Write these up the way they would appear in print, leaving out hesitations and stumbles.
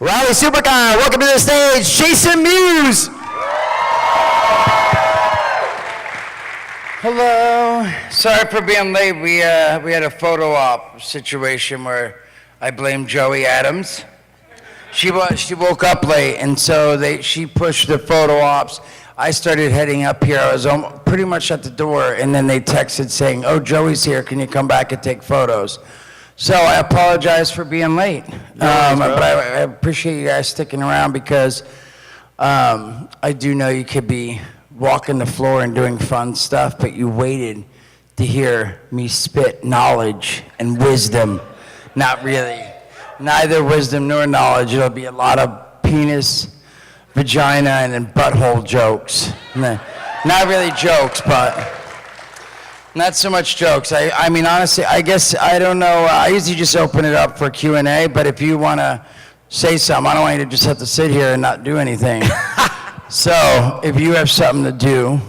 Raleigh Supercon, welcome to the stage, Jason Mewes. Hello. Sorry for being late. We had a photo op situation where I blamed Joey Adams. She woke up late, and so she pushed the photo ops. I started heading up here. I was pretty much at the door, and then they texted saying, "Oh, Joey's here. Can you come back and take photos?" So I apologize for being late, but I appreciate you guys sticking around because I do know you could be walking the floor and doing fun stuff, but you waited to hear me spit knowledge and wisdom. Not really. Neither wisdom nor knowledge. It'll be a lot of penis, vagina, and then butthole jokes. Not really jokes, but not so much jokes. I mean, honestly, I guess, I don't know. I usually just open it up for Q&A, but if you want to say something, I don't want you to just have to sit here and not do anything. So, if you have something to do,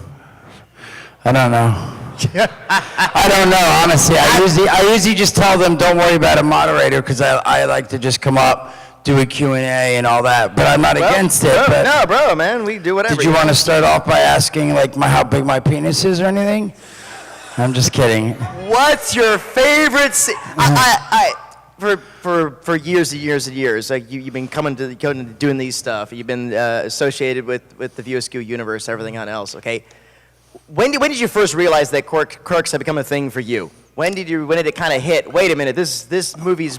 I don't know. I don't know, honestly. I usually just tell them, don't worry about a moderator, because I like to just come up, do a Q&A and all that, but I'm not against it. No, bro, man, we do whatever. Did you want to start off by asking, like, how big my penis is or anything? I'm just kidding. What's your favorite for years and years and years, like you've been coming to doing these stuff. You've been associated with the View Askew universe, everything else. Okay, when did you first realize that Clerks had become a thing for you? When did it kind of hit? Wait a minute, this movie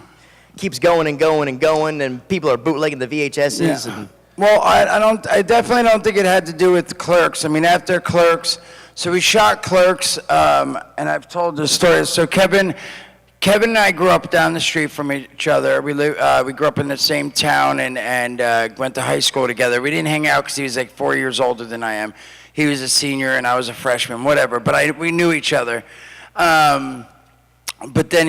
keeps going and going and going, and people are bootlegging the VHSs. Yeah. Well, I definitely don't think it had to do with Clerks. I mean, after Clerks, so we shot Clerks, and I've told the story. So Kevin and I grew up down the street from each other. We grew up in the same town and went to high school together. We didn't hang out because he was like 4 years older than I am. He was a senior and I was a freshman, whatever. But we knew each other. But then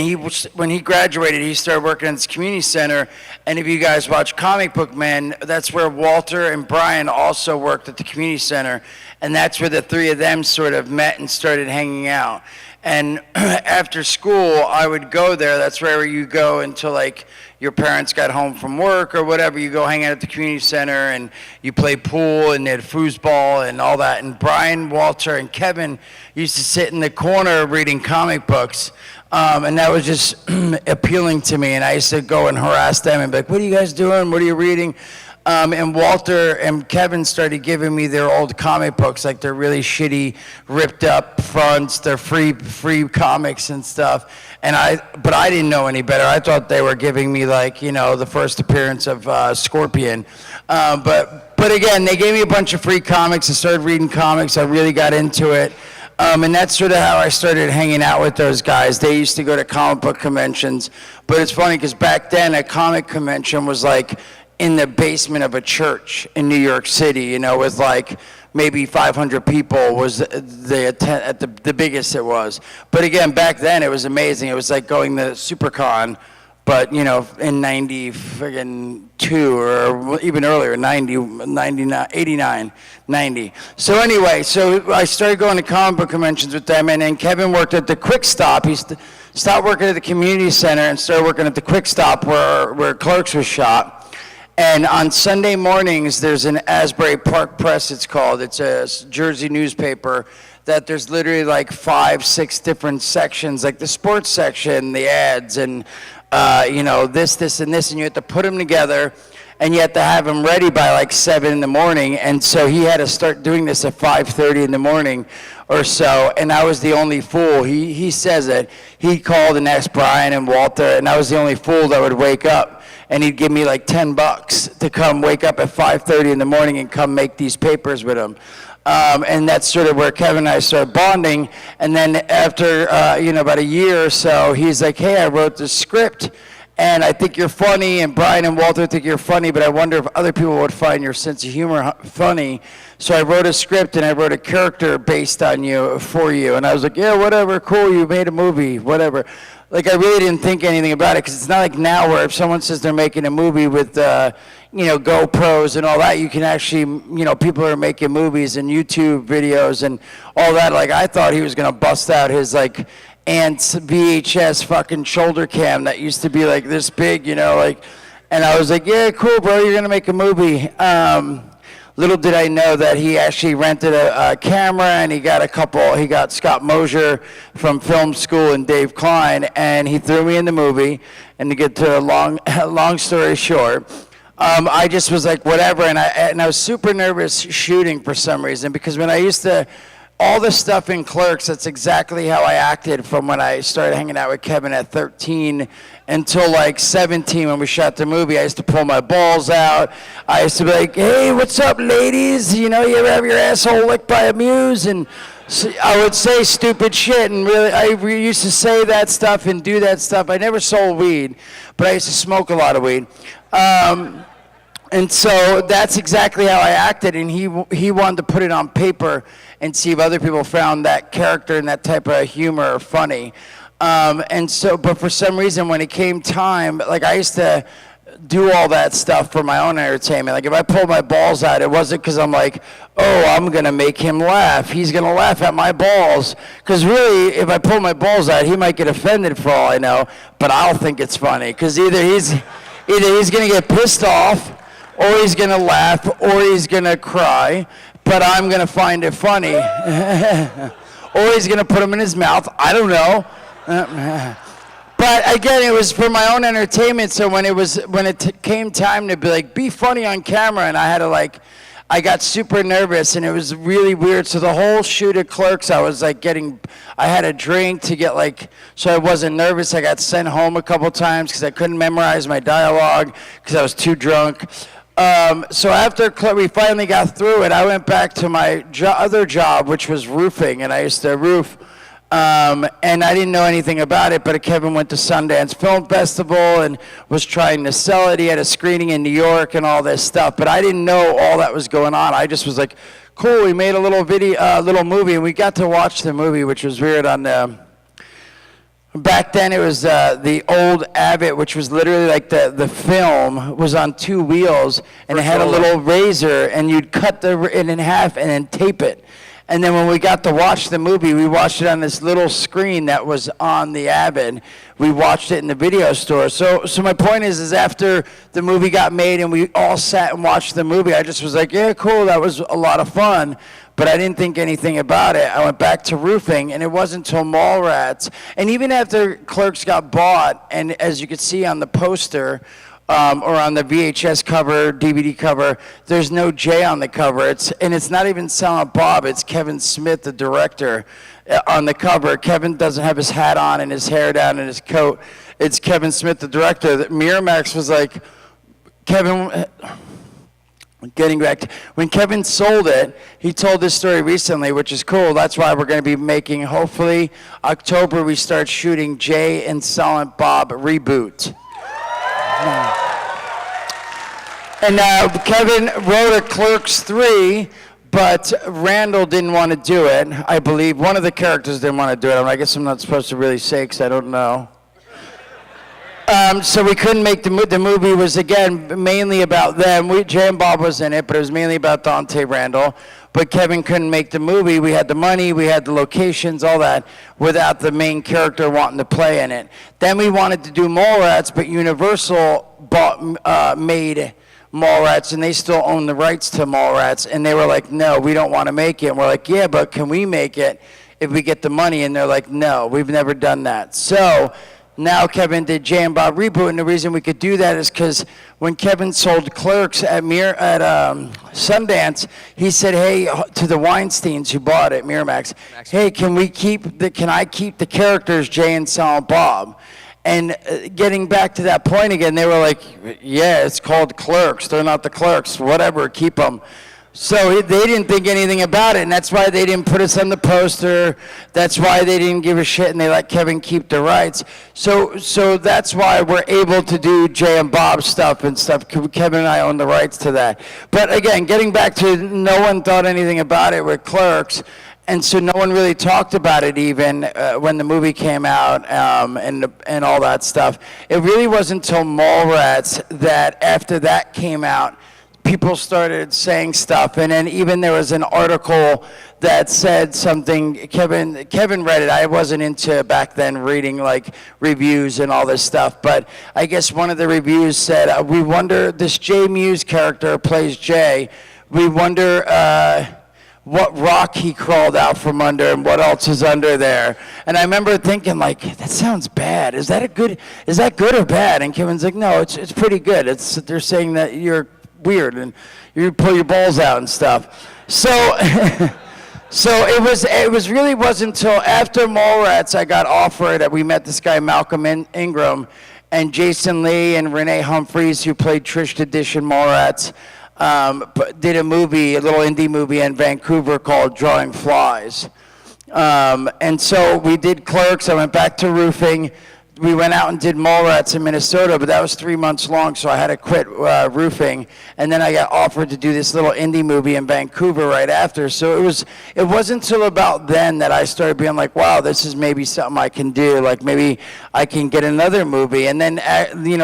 when he graduated, he started working at this community center. And if you guys watch Comic Book Men, that's where Walter and Brian also worked at the community center. And that's where the three of them sort of met and started hanging out. And after school, I would go there. That's where you go until like your parents got home from work or whatever. You go hang out at the community center and you play pool and they had foosball and all that. And Brian, Walter, and Kevin used to sit in the corner reading comic books. And that was just appealing to me. And I used to go and harass them and be like, "What are you guys doing? What are you reading?" And Walter and Kevin started giving me their old comic books, like their really shitty, ripped up fronts, their free comics and stuff. But I didn't know any better. I thought they were giving me like, you know, the first appearance of Scorpion. But again, they gave me a bunch of free comics. I started reading comics. I really got into it. And that's sort of how I started hanging out with those guys. They used to go to comic book conventions. But it's funny because back then a comic convention was like in the basement of a church in New York City, you know, with like maybe 500 people was the biggest it was. But again, back then it was amazing. It was like going to Supercon, but you know, in 92 or even earlier, 99, 89, 90. So anyway, so I started going to comic book conventions with them, and then Kevin worked at the Quick Stop. He stopped working at the community center and started working at the Quick Stop where Clerks was shot. And on Sunday mornings, there's an Asbury Park Press, it's called. It's a Jersey newspaper that there's literally like 5, 6 different sections, like the sports section, the ads, and you know, this, and this, and you have to put them together, and you have to have them ready by like 7 in the morning. And so he had to start doing this at 5:30 in the morning or so, and I was the only fool. He says it. He called and asked Brian and Walter, and I was the only fool that would wake up. And he'd give me like $10 to come wake up at 5:30 in the morning and come make these papers with him. And that's sort of where Kevin and I started bonding. And then after, you know, about a year or so, he's like, "Hey, I wrote this script, and I think you're funny, and Brian and Walter think you're funny, but I wonder if other people would find your sense of humor funny. So I wrote a script, and I wrote a character based on you, for you." And I was like, "Yeah, whatever, cool, you made a movie, whatever." Like, I really didn't think anything about it, because it's not like now where if someone says they're making a movie with, you know, GoPros and all that, you can actually, you know, people are making movies and YouTube videos and all that. Like, I thought he was going to bust out his, like, aunt's VHS fucking shoulder cam that used to be, like, this big, you know, like, And I was like, yeah, cool, bro, you're going to make a movie. Little did I know that he actually rented a camera, and he got Scott Mosier from film school and Dave Klein, and he threw me in the movie. And to get to a long story short, I just was like, whatever, and I was super nervous shooting for some reason, because when I used to, all the stuff in Clerks, that's exactly how I acted from when I started hanging out with Kevin at 13 until like 17 when we shot the movie. I used to pull my balls out. I used to be like, hey, what's up, ladies? You know, you ever have your asshole licked by a muse? And so I would say stupid shit, and really, I used to say that stuff and do that stuff. I never sold weed, but I used to smoke a lot of weed. And so that's exactly how I acted, and he wanted to put it on paper and see if other people found that character and that type of humor funny. And so, but for some reason, when it came time, like I used to do all that stuff for my own entertainment. Like if I pulled my balls out, it wasn't because I'm like, oh, I'm gonna make him laugh. He's gonna laugh at my balls. Because really, if I pull my balls out, he might get offended for all I know, but I'll think it's funny. Because either he's gonna get pissed off, or he's gonna laugh, or he's gonna cry, but I'm gonna find it funny. Or he's gonna put him in his mouth, I don't know. But again, it was for my own entertainment, so when it came time to be like, be funny on camera, and I got super nervous, and it was really weird. So the whole shoot at Clerks, I was like I had a drink to get so I wasn't nervous. I got sent home a couple times because I couldn't memorize my dialogue because I was too drunk. So after we finally got through it, I went back to my other job, which was roofing, and I used to roof. And I didn't know anything about it, but Kevin went to Sundance Film Festival and was trying to sell it. He had a screening in New York and all this stuff, but I didn't know all that was going on. I just was like, cool, we made a little movie, and we got to watch the movie, which was weird back then it was the old Abbott, which was literally like the film was on two wheels, and it had a little razor, and you'd cut it in half and then tape it. And then when we got to watch the movie, we watched it on this little screen that was on the Avid. We watched it in the video store. So my point is after the movie got made and we all sat and watched the movie, I just was like, yeah, cool, that was a lot of fun. But I didn't think anything about it. I went back to roofing, and it wasn't until Mallrats. And even after Clerks got bought, and as you could see on the poster, or on the VHS cover, DVD cover, there's no J on the cover. It's not even Silent Bob, it's Kevin Smith, the director, on the cover. Kevin doesn't have his hat on and his hair down and his coat. It's Kevin Smith, the director. Miramax was like, Kevin, getting back to, when Kevin sold it, he told this story recently, which is cool. That's why we're going to be making, hopefully, October, we start shooting Jay and Silent Bob reboot. And Kevin wrote a Clerks 3, but Randall didn't want to do it. I believe one of the characters didn't want to do it. I guess I'm not supposed to really say because I don't know. So we couldn't make the movie was, again, mainly about them. Jay and Bob was in it, but it was mainly about Dante Randall. But Kevin couldn't make the movie. We had the money, we had the locations, all that, without the main character wanting to play in it. Then we wanted to do Mallrats, but Universal made Mallrats, and they still own the rights to Mallrats. And they were like, no, we don't want to make it. And we're like, yeah, but can we make it if we get the money? And they're like, no, we've never done that. So now Kevin did Jay and Bob reboot, and the reason we could do that is because when Kevin sold Clerks at Sundance, he said, hey, to the Weinsteins who bought it, Miramax, hey, can I keep the characters Jay and Silent Bob? And getting back to that point again, they were like, yeah, it's called Clerks. They're not the Clerks. Whatever, keep them. So they didn't think anything about it, and that's why they didn't put us on the poster. That's why they didn't give a shit, and they let Kevin keep the rights. So that's why we're able to do Jay and Bob stuff and stuff. Kevin and I own the rights to that. But again, getting back to no one thought anything about it with Clerks, and so no one really talked about it even when the movie came out and all that stuff. It really wasn't until Mallrats that after that came out, people started saying stuff, and then even there was an article that said something. Kevin read it. I wasn't into back then reading like reviews and all this stuff, but I guess one of the reviews said, "We wonder, this Jay Mewes character plays Jay. We wonder what rock he crawled out from under and what else is under there." And I remember thinking, like, that sounds bad. Is that good or bad? And Kevin's like, no, it's pretty good. They're saying that you're weird and you pull your balls out and stuff. So so it really wasn't until after Mallrats I got offered that we met this guy Malcolm Ingram and Jason Lee and Renee Humphreys, who played Trish Edition Mallrats. Did a little indie movie in Vancouver called Drawing Flies. And so we did Clerks. I went back to roofing. We went out and did Mallrats in Minnesota, but that was 3 months long, so I had to quit roofing. And then I got offered to do this little indie movie in Vancouver right after. So it wasn't until about then that I started being like, wow, this is maybe something I can do. Like maybe I can get another movie. And then,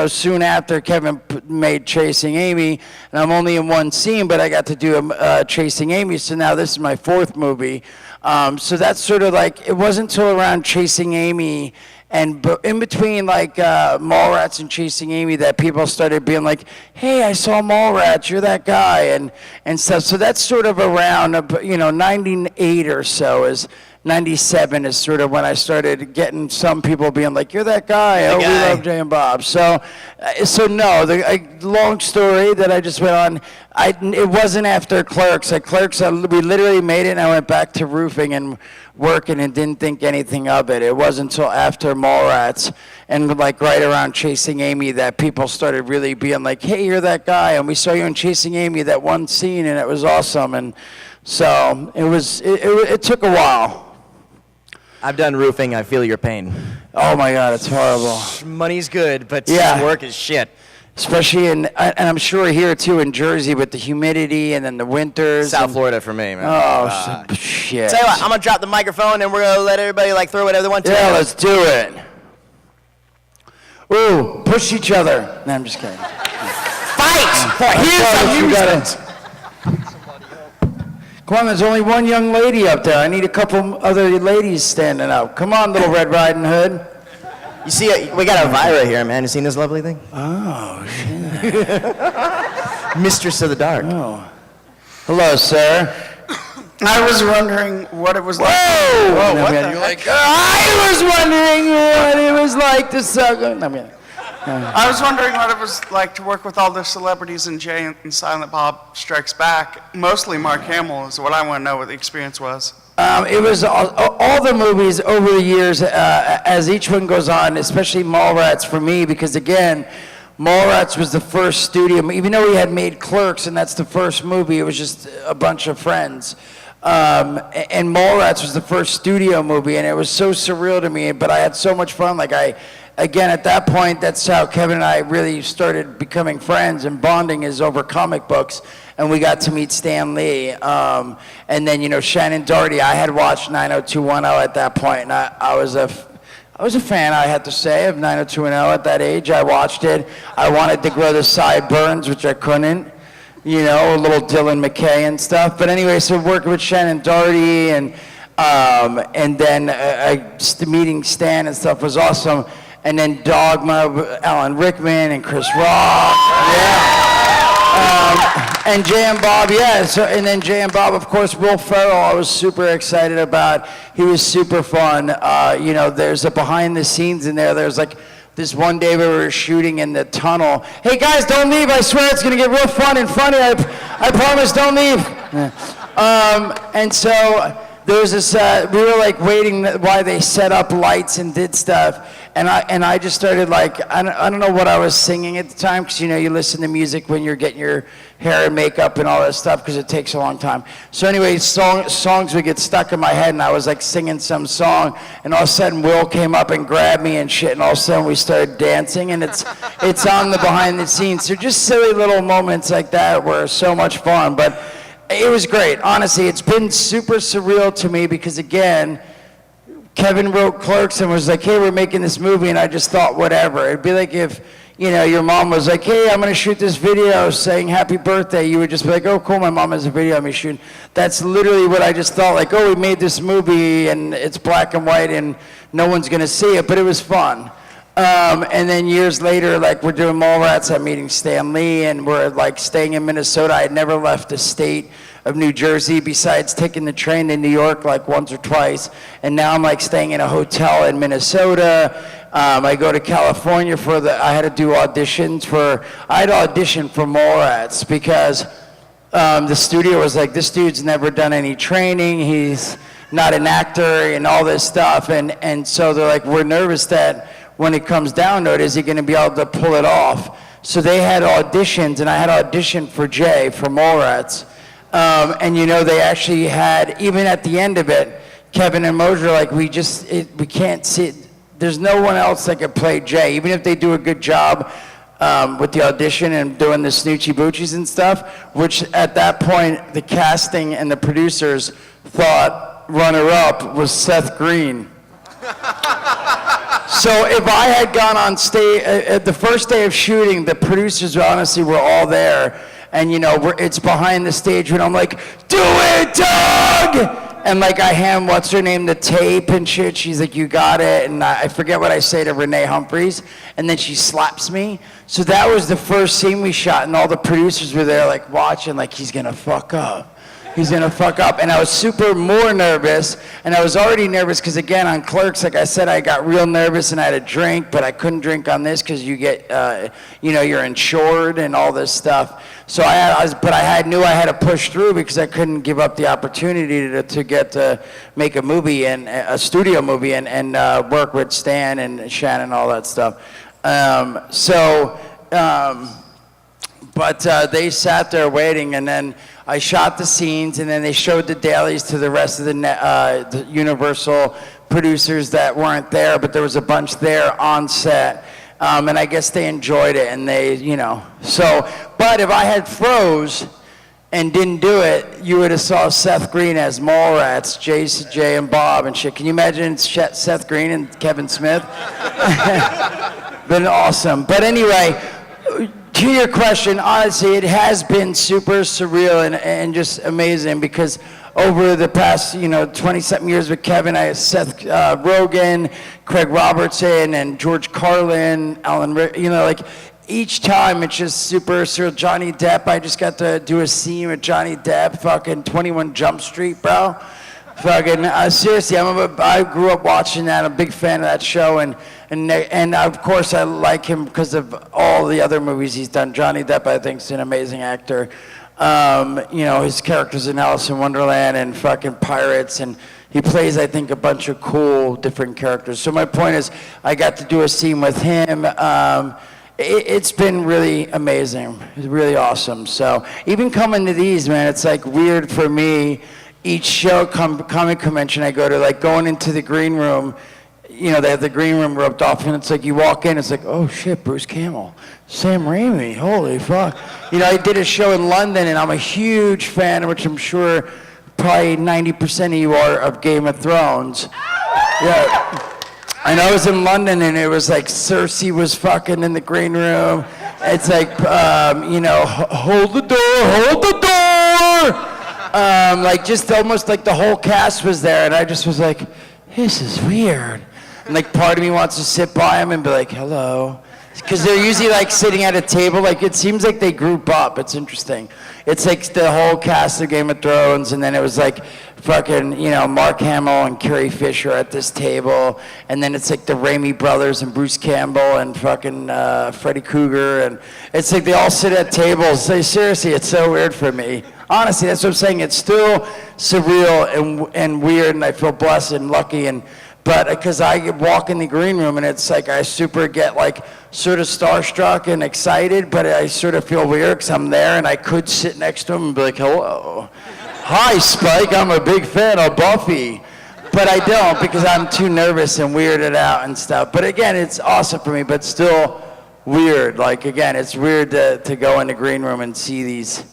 soon after, Kevin made Chasing Amy, and I'm only in one scene, but I got to do Chasing Amy. So now this is my fourth movie. So that's sort of like, it wasn't until around Chasing Amy and in between like Mallrats and Chasing Amy that people started being like, hey, I saw Mallrats, you're that guy, and stuff. So that's sort of around 98 or so, 97 is sort of when I started getting some people being like, you're that guy, we love Jay and Bob. So no, long story that I just went on, it wasn't after Clerks. At Clerks, we literally made it and I went back to roofing and working and didn't think anything of it. It wasn't until after Mallrats and like right around Chasing Amy that people started really being like, hey, you're that guy, and we saw you in Chasing Amy, that one scene, and it was awesome. And so it took a while. I've done roofing. I feel your pain. Oh my God, it's horrible. Money's good, but work is shit. Especially and I'm sure here too in Jersey with the humidity and then the winters. South Florida for me, man. Oh, shit. Tell you what, I'm gonna drop the microphone and we're gonna let everybody like throw whatever they want to. Yeah, let's do it. Ooh, push each other. No, I'm just kidding. Fight for his amusement. Come on, there's only one young lady up there. I need a couple other ladies standing up. Come on, Little Red Riding Hood. You see, we got Elvira here, man. You seen this lovely thing? Oh, shit. Mistress of the Dark. Oh. Hello, sir. I was wondering what it was like. Whoa! What the heck? I was wondering what it was like to suck. I was wondering what it was like to work with all the celebrities in Jay and Silent Bob Strikes Back. Mostly Mark Hamill is what I want to know what the experience was. It was all the movies over the years, as each one goes on, especially Mallrats for me, because again, Mallrats was the first studio, even though we had made Clerks, and that's the first movie, it was just a bunch of friends. And Mallrats was the first studio movie, and it was so surreal to me, but I had so much fun. Again, at that point, that's how Kevin and I really started becoming friends, and bonding is over comic books, and we got to meet Stan Lee. And then, Shannon Doherty, I had watched 90210 at that point, and I was a fan, I had to say, of 90210 at that age. I watched it. I wanted to grow the sideburns, which I couldn't. A little Dylan McKay and stuff. But anyway, so working with Shannon Doherty and then meeting Stan and stuff was awesome. And then Dogma, Alan Rickman and Chris Rock. And Jay and Bob, and then Jay and Bob, of course, Will Ferrell, I was super excited about. He was super fun. There's a behind the scenes in there. There's like this one day we were shooting in the tunnel. Hey guys, don't leave. I swear it's going to get real fun and funny. I promise, don't leave. And so there was this, we were like waiting while they set up lights and did stuff. And I just started I don't know what I was singing at the time, because you listen to music when you're getting your hair and makeup and all that stuff, because it takes a long time. So anyway, songs would get stuck in my head, and I was like singing some song, and all of a sudden Will came up and grabbed me and shit, and all of a sudden we started dancing, and it's on the behind the scenes. So just silly little moments like that were so much fun, but it was great. Honestly, it's been super surreal to me, because again, Kevin wrote Clerks and was like, hey, we're making this movie, and I just thought, whatever. It'd be like if, you know, your mom was like, hey, I'm going to shoot this video saying happy birthday, you would just be like, oh, cool, my mom has a video of me shooting. That's literally what I just thought, like, oh, we made this movie and it's black and white and no one's going to see it, but it was fun. And then years later, like, we're doing Mallrats, I'm meeting Stan Lee, and we're, like, staying in Minnesota. I had never left the state of New Jersey besides taking the train to New York, like, once or twice. And now I'm, like, staying in a hotel in Minnesota. I go to California I had to do auditions I had to audition for Mallrats because the studio was like, this dude's never done any training, he's not an actor, and all this stuff. And so they're like, we're nervous that when it comes down to it, is he going to be able to pull it off? So they had auditions, and I had auditioned for Jay for Mallrats. And you know, they actually had, even at the end of it, Kevin and Mosier, like, we can't see, there's no one else that could play Jay, even if they do a good job with the audition and doing the snoochie boochies and stuff, which at that point, the casting and the producers thought runner-up was Seth Green. So if I had gone on stage, at the first day of shooting, the producers honestly were all there, and you know, it's behind the stage when I'm like, do it, Doug! And like I hand, what's her name, the tape and shit, she's like, you got it, and I forget what I say to Renee Humphreys, and then she slaps me. So that was the first scene we shot, and all the producers were there like watching, like, he's gonna fuck up. He's gonna fuck up. And I was more nervous, and I was already nervous because, again, on Clerks, like I said, I got real nervous and I had a drink, but I couldn't drink on this because you get, you know, you're insured and all this stuff. So I knew I had to push through because I couldn't give up the opportunity to get to make a movie, and a studio movie, and work with Stan and Shannon and all that stuff. But they sat there waiting, and then I shot the scenes, and then they showed the dailies to the rest of the Universal producers that weren't there, but there was a bunch there on set. And I guess they enjoyed it, and they, you know. So, but if I had froze and didn't do it, you would have saw Seth Green as Mallrats, Jay and Bob and shit. Can you imagine Seth Green and Kevin Smith? Been awesome. But anyway, to your question, honestly, it has been super surreal and just amazing because over the past, 20-something years with Kevin, I had Seth Rogen, Craig Robertson, and George Carlin, Alan Rick, like each time it's just super surreal. Johnny Depp, I just got to do a scene with Johnny Depp, fucking 21 Jump Street, bro. Fucking, seriously, I grew up watching that. I'm a big fan of that show, and of course I like him because of all the other movies he's done. Johnny Depp, I think, is an amazing actor. His characters in Alice in Wonderland and fucking Pirates, and he plays, I think, a bunch of cool different characters. So my point is, I got to do a scene with him. It's been really amazing. It's really awesome. So even coming to these, man, it's like weird for me. Each show, comic convention I go to, like going into the green room, they have the green room roped off, and it's like you walk in, it's like, oh shit, Bruce Campbell, Sam Raimi, holy fuck. I did a show in London, and I'm a huge fan, which I'm sure probably 90% of you are, of Game of Thrones. Yeah. And I was in London, and it was like Cersei was fucking in the green room. It's like, hold the door. Like just almost like the whole cast was there, and I just was like, this is weird. And like part of me wants to sit by him and be like, hello. Because they're usually like sitting at a table, like it seems like they group up. It's interesting. It's like the whole cast of Game of Thrones, and then it was like fucking, Mark Hamill and Carrie Fisher at this table, and then it's like the Raimi brothers and Bruce Campbell and fucking Freddy Krueger, and it's like they all sit at tables. Seriously, it's so weird for me. Honestly, that's what I'm saying. It's still surreal and weird, and I feel blessed and lucky, but because I walk in the green room and it's like I super get like sort of starstruck and excited, but I sort of feel weird because I'm there and I could sit next to him and be like, hello. Hi, Spike, I'm a big fan of Buffy. But I don't because I'm too nervous and weirded out and stuff. But again, it's awesome for me, but still weird. Like, again, it's weird to go in the green room and see these,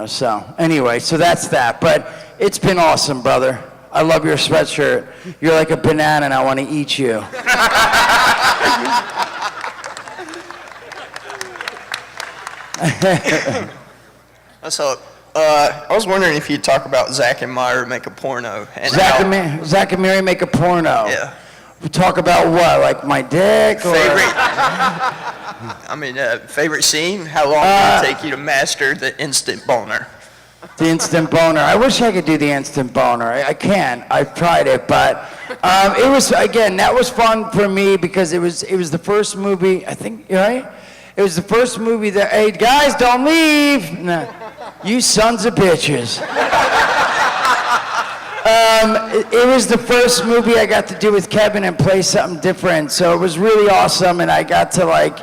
so. Anyway, so that's that. But it's been awesome, brother. I love your sweatshirt. You're like a banana and I want to eat you. So, I was wondering if you'd talk about Zach and Myra make a porno. And Zach and Mary make a porno. Yeah. We talk about what, like my dick? Or? Favorite scene? How long did it take you to master the instant boner? The instant boner. I wish I could do the instant boner. I can't. I've tried it, but it was, again, that was fun for me because it was the first movie, I think, right? It was the first movie that, hey, guys, don't leave. No, you sons of bitches. It was the first movie I got to do with Kevin and play something different, so it was really awesome, and I got to, like,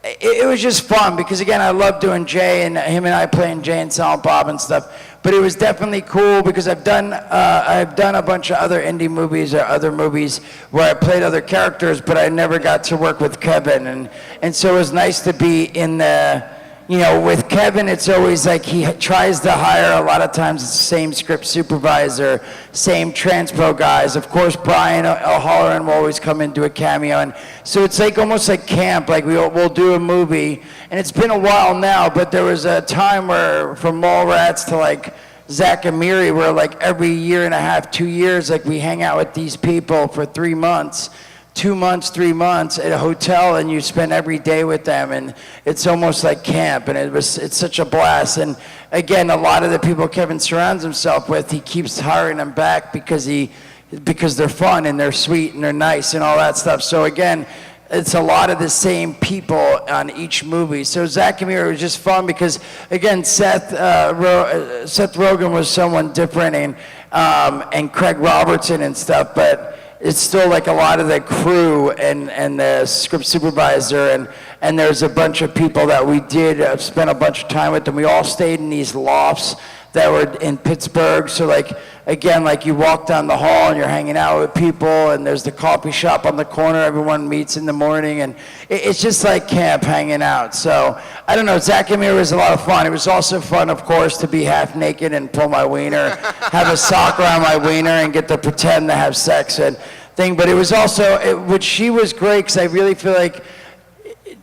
it was just fun because, again, I love doing Jay and him and I playing Jay and Silent Bob and stuff. But it was definitely cool because I've done a bunch of other indie movies or other movies where I played other characters, but I never got to work with Kevin. And so it was nice to be in the, you know, with Kevin, it's always like he tries to hire a lot of times the same script supervisor, same transpo guys. Of course, Brian O'Halloran will always come and do a cameo. And so it's like almost like camp, like we'll do a movie. And it's been a while now, but there was a time where from Mallrats to like Zach and Miri, where like every year and a half, 2 years, like we hang out with these people for 3 months. 2 months, 3 months at a hotel, and you spend every day with them, and it's almost like camp, and it's such a blast. And again, a lot of the people Kevin surrounds himself with, he keeps hiring them back because they're fun and they're sweet and they're nice and all that stuff. So again, it's a lot of the same people on each movie. So Zach and Miri was just fun because, again, Seth Rogen was someone different, and Craig Robertson and stuff, but it's still like a lot of the crew and the script supervisor, and there's a bunch of people that we did spend a bunch of time with, and we all stayed in these lofts that were in Pittsburgh. So like, again, like you walk down the hall and you're hanging out with people, and there's the coffee shop on the corner, everyone meets in the morning, and it's just like camp hanging out. So I don't know, Zach and Miri was a lot of fun. It was also fun, of course, to be half naked and pull my wiener, have a sock around my wiener and get to pretend to have sex and thing. But it was also, which she was great, because I really feel like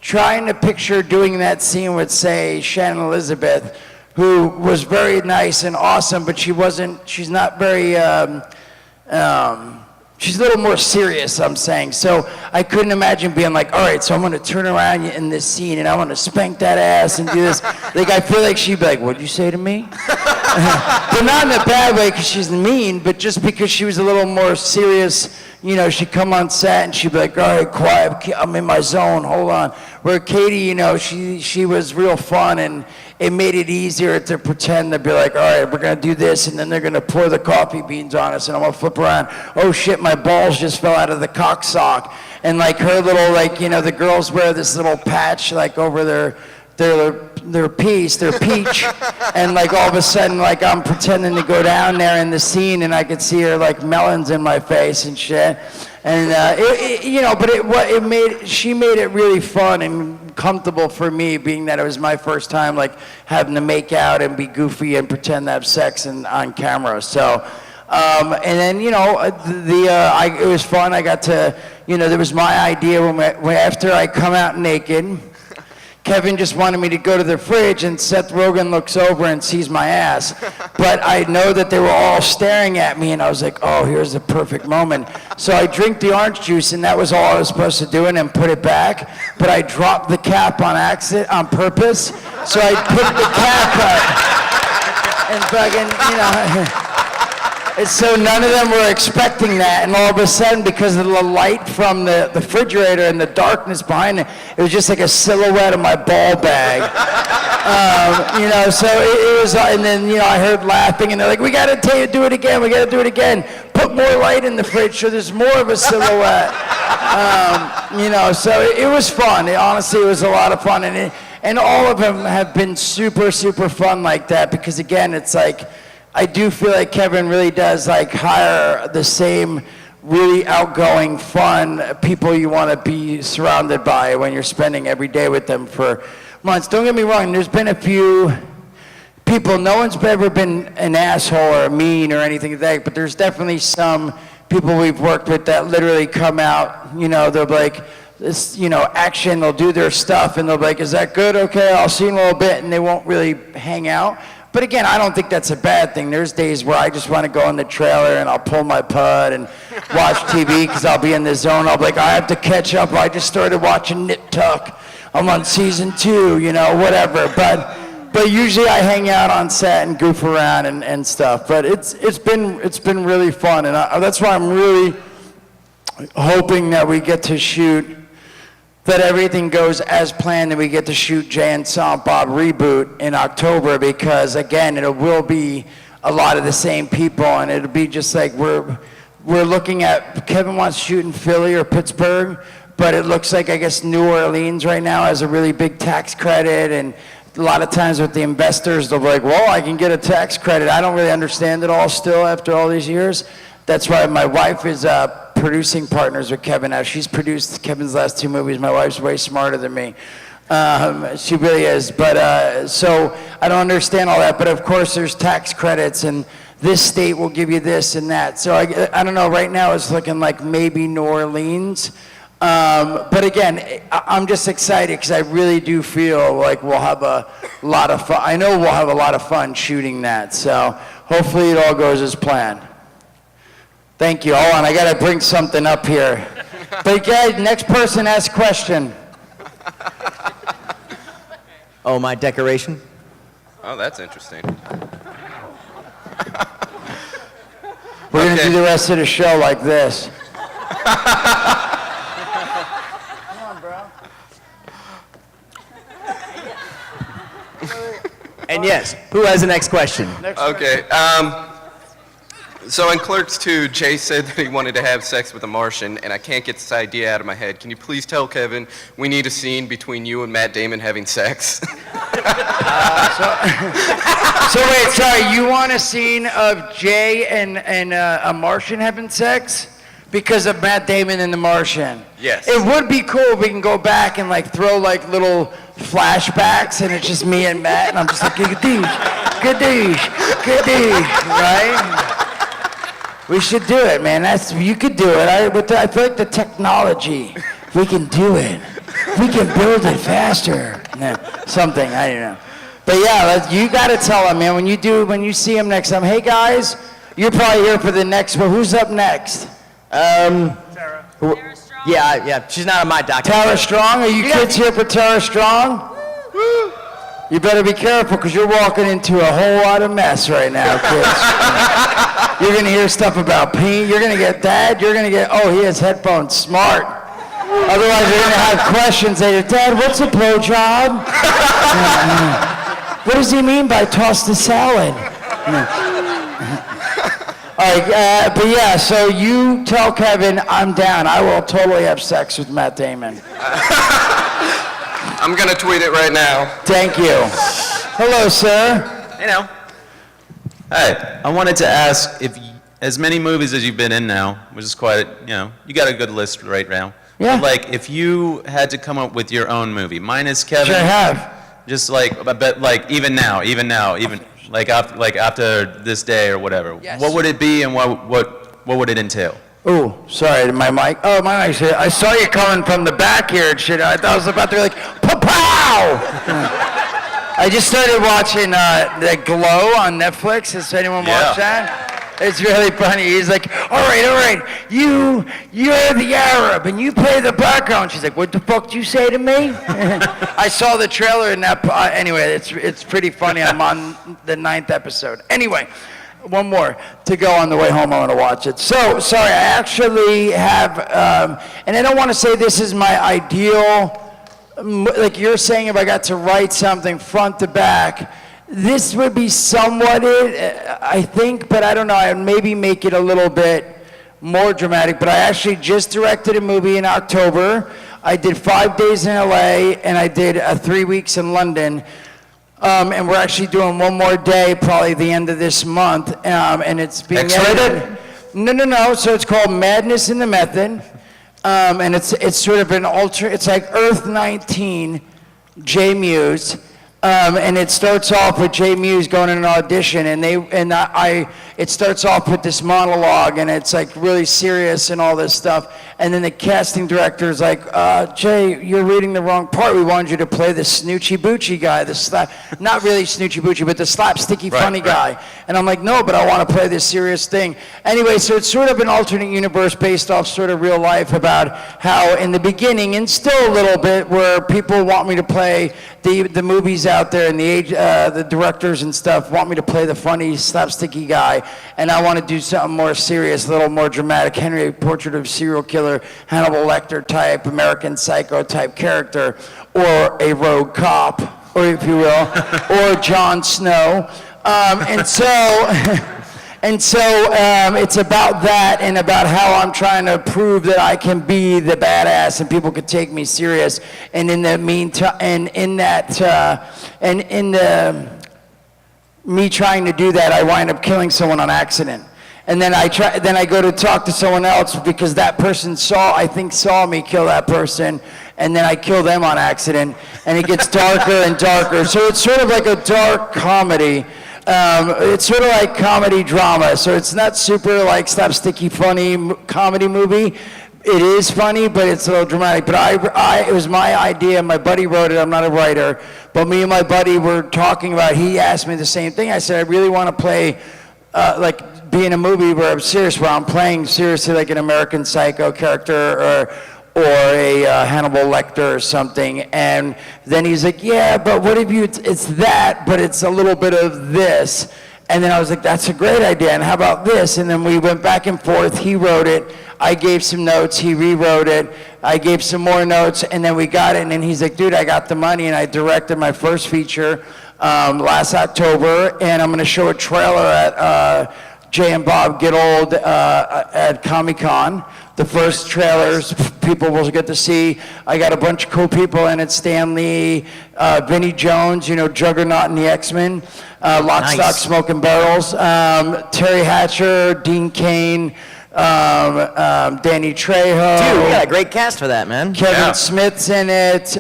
trying to picture doing that scene with, say, Shannon Elizabeth, who was very nice and awesome, but she's not very, she's a little more serious, I'm saying. So I couldn't imagine being like, all right, so I'm gonna turn around in this scene and I wanna spank that ass and do this. Like, I feel like she'd be like, what'd you say to me? But not in a bad way, because she's mean, but just because she was a little more serious. You know, she'd come on set and she'd be like, all right, quiet, I'm in my zone, hold on. Where Katie, you know, she was real fun, and it made it easier to pretend to be like, all right, we're gonna do this, and then they're gonna pour the coffee beans on us, and I'm gonna flip around. Oh shit, my balls just fell out of the cock sock. And like her little, like, you know, the girls wear this little patch like over their piece, their peach, and like all of a sudden, like I'm pretending to go down there in the scene, and I could see her like melons in my face and shit, and you know, but she made it really fun and comfortable for me, being that it was my first time like having to make out and be goofy and pretend to have sex on camera. So. And then, you know, it was fun. I got to, you know, there was my idea when after I come out naked. Kevin just wanted me to go to the fridge, and Seth Rogen looks over and sees my ass. But I know that they were all staring at me, and I was like, oh, here's the perfect moment. So I drink the orange juice, and that was all I was supposed to do, and then put it back. But I dropped the cap on accident, on purpose. So I picked the cap up and fucking, you know. And so none of them were expecting that, and all of a sudden, because of the light from the refrigerator and the darkness behind it, it was just like a silhouette of my ball bag. You know, so it was, and then, you know, I heard laughing, and they're like, we gotta do it again, we gotta do it again. Put more light in the fridge so there's more of a silhouette. You know, so it was fun. Honestly, it was a lot of fun, and all of them have been super, super fun like that, because again, it's like, I do feel like Kevin really does like hire the same really outgoing, fun people you want to be surrounded by when you're spending every day with them for months. Don't get me wrong, there's been a few people, no one's ever been an asshole or mean or anything like that, but there's definitely some people we've worked with that literally come out, you know, they're like, this, action. They'll do their stuff, and they'll be like, is that good? Okay, I'll see you in a little bit, and they won't really hang out. But again, I don't think that's a bad thing. There's days where I just want to go in the trailer, and I'll pull my pud and watch TV because I'll be in the zone. I'll be like, I have to catch up. I just started watching Nip Tuck. I'm on season 2, whatever. But usually I hang out on set and goof around and stuff. But it's been really fun, and that's why I'm really hoping that we get to shoot, that everything goes as planned, and we get to shoot Jay and Silent Bob Reboot in October, because again, it will be a lot of the same people, and it'll be just like we're looking at, Kevin wants to shoot in Philly or Pittsburgh, but it looks like, I guess, New Orleans right now has a really big tax credit, and a lot of times with the investors, they'll be like, well, I can get a tax credit. I don't really understand it all still after all these years. That's why my wife is producing partners with Kevin now. She's produced Kevin's last 2 movies. My wife's way smarter than me. She really is. But so I don't understand all that. But of course, there's tax credits, and this state will give you this and that. So I don't know. Right now, it's looking like maybe New Orleans. But again, I'm just excited because I really do feel like we'll have a lot of fun. I know we'll have a lot of fun shooting that. So hopefully it all goes as planned. Thank you. Hold on, I got to bring something up here. But guys, next person asks question. Oh, my decoration? Oh, that's interesting. We're going to do the rest of the show like this. And yes, who has the next question? Okay. So in Clerks 2, Jay said that he wanted to have sex with a Martian, and I can't get this idea out of my head. Can you please tell Kevin we need a scene between you and Matt Damon having sex? So wait, sorry, you want a scene of Jay and a Martian having sex? Because of Matt Damon and the Martian? Yes. It would be cool if we can go back and throw little flashbacks, and it's just me and Matt, and I'm just like, good douche, right? We should do it, man. You could do it. I feel like the technology, we can do it. We can build it faster. No, something, I don't know. But yeah, you got to tell him, man. When you see him next time, hey guys, you're probably here for the next one. Who's up next? Tara Strong. Yeah, she's not on my docket. Tara Strong? Are you kids here for Tara Strong? You better be careful, because you're walking into a whole lot of mess right now, kids. You're going to hear stuff about pain. You're going to get that. You're going to get, oh, he has headphones. Smart. Otherwise, you're going to have questions later. Dad, what's a blowjob? What does he mean by toss the salad? All right, but yeah, so you tell Kevin I'm down. I will totally have sex with Matt Damon. I'm going to tweet it right now. Thank you. Hello, sir. Hey, now. Hi. I wanted to ask if as many movies as you've been in now, which is quite, you got a good list right now. Yeah. But if you had to come up with your own movie, minus Kevin. Sure have. Just even now, after this day or whatever. Yes. What would it be, and what would it entail? Oh, sorry, my mic. Oh, my mic. I saw you coming from the back here and shit. I thought I was about to be like, pow! I just started watching The Glow on Netflix. Has anyone watched that? It's really funny. He's like, all right, you're the Arab, and you play the black girl. And she's like, what the fuck did you say to me? I saw the trailer in that, anyway, it's pretty funny. I'm on the 9th episode. Anyway, one more to go on the way home. I want to watch it. So, sorry, I actually have, and I don't want to say this is my ideal, like you're saying, if I got to write something front to back, this would be somewhat it, I think, but I don't know. I would maybe make it a little bit more dramatic. But I actually just directed a movie in October. I did 5 days in LA, and I did 3 weeks in London. And we're actually doing one more day, probably the end of this month. And it's being edited. No. So it's called Madness in the Method. And it's sort of an it's like Earth 19, Jason Mewes. And it starts off with Jay Mewes going in an audition, and it starts off with this monologue, and it's like really serious and all this stuff. And then the casting director is like, Jay, you're reading the wrong part. We wanted you to play the Snoochie Boochie guy, not really Snoochie Boochie, but the slapsticky funny guy. And I'm like, no, but I want to play this serious thing. Anyway, so it's sort of an alternate universe based off sort of real life about how in the beginning, and still a little bit, where people want me to play the movies out there, and the directors and stuff want me to play the funny slapsticky guy, and I want to do something more serious, a little more dramatic, Henry, portrait of serial killer, Hannibal Lecter type, American Psycho type character, or a rogue cop, or if you will, or Jon Snow, and so. And so it's about that, and about how I'm trying to prove that I can be the badass and people can take me serious. And in the meantime, me trying to do that, I wind up killing someone on accident. And then I go to talk to someone else because that person saw me kill that person, and then I kill them on accident, and it gets darker and darker. So it's sort of like a dark comedy. It's sort of like comedy drama, so it's not super like slapsticky funny comedy movie. It is funny, but it's a little dramatic. But it was my idea. My buddy wrote it. I'm not a writer, but me and my buddy were talking about. He asked me the same thing. I said, I really want to play, be in a movie where I'm serious, where I'm playing seriously like an American Psycho character or a Hannibal Lecter or something. And then he's like, yeah, but what if it's that, but it's a little bit of this. And then I was like, that's a great idea, and how about this? And then we went back and forth. He wrote it, I gave some notes, he rewrote it, I gave some more notes, and then we got it. And then he's like, dude, I got the money, and I directed my first feature last October, and I'm gonna show a trailer at Jay and Bob Get Old at Comic-Con. The first trailers people will get to see. I got a bunch of cool people in it. Stan Lee, Vinnie Jones, Juggernaut and the X-Men, Lock, Stock, Smoking Barrels, Terry Hatcher, Dean Cain, Danny Trejo. Dude, we got a great cast for that, man. Kevin Smith's in it.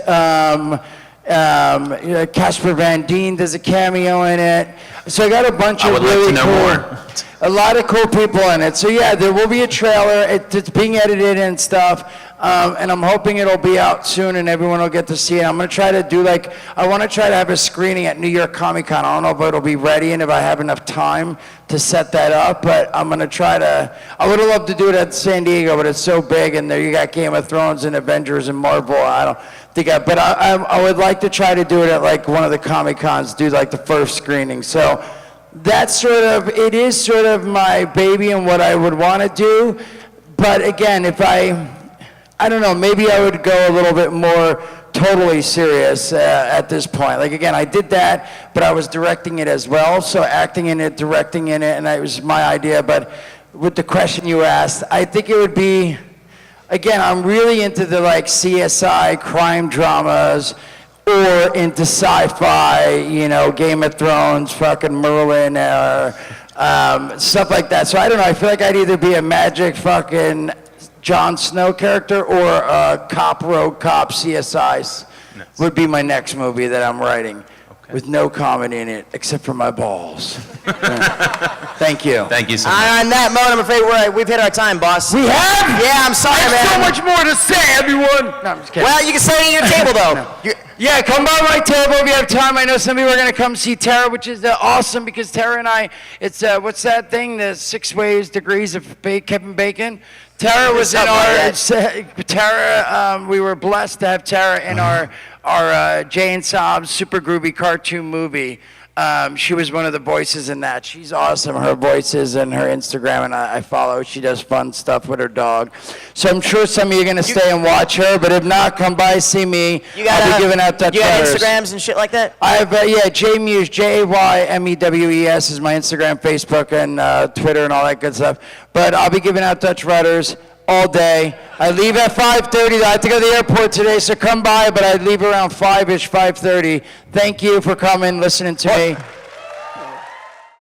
Casper Van Dien does a cameo in it. So I got a bunch of really cool, a lot of cool people in it. So yeah, there will be a trailer. It's being edited and stuff, and I'm hoping it'll be out soon and everyone will get to see it. I'm gonna try to do I want to try to have a screening at New York Comic Con. I don't know if it'll be ready and if I have enough time to set that up, but I'm gonna try to. I would have loved to do it at San Diego, but it's so big, and there you got Game of Thrones and Avengers and Marvel. I don't think but I would like to try to do it at one of the Comic Cons, do the first screening. So that's it is sort of my baby and what I would want to do. But again, if I don't know, maybe I would go a little bit more totally serious at this point. Again, I did that, but I was directing it as well. So acting in it, directing in it, and that was my idea. But with the question you asked, I think it would be, again, I'm really into the CSI crime dramas, or into sci-fi, Game of Thrones, fucking Merlin, or stuff like that. So I don't know, I feel like I'd either be a magic fucking Jon Snow character or a rogue cop CSI would be my next movie that I'm writing. With no comedy in it, except for my balls. Thank you. Thank you so much. On that note, I'm afraid we've hit our time, boss. We have? Yeah, I'm sorry, man. There's so much more to say, everyone. No, I'm just kidding. Well, you can say it at your table, though. No. Yeah, come by my table if you have time. I know some people are going to come see Tara, which is awesome because Tara and I, it's, what's that thing? The 6 degrees of Kevin Bacon? Tara was in our, we were blessed to have Tara in our Jay and Sob's Super Groovy cartoon movie. She was one of the voices in that. She's awesome. Her voices and her Instagram, and I follow. She does fun stuff with her dog. So I'm sure some of you are going to stay and watch her, but if not, come by, see me. I'll be giving out Dutch You got letters. Instagrams and shit like that? I have, Jay Mewes, Jaymewes is my Instagram, Facebook, and Twitter, and all that good stuff. But I'll be giving out Dutch letters all day. I leave at 5:30. I have to go to the airport today, so come by, but I leave around 5-ish, 5:30. Thank you for coming, listening to me.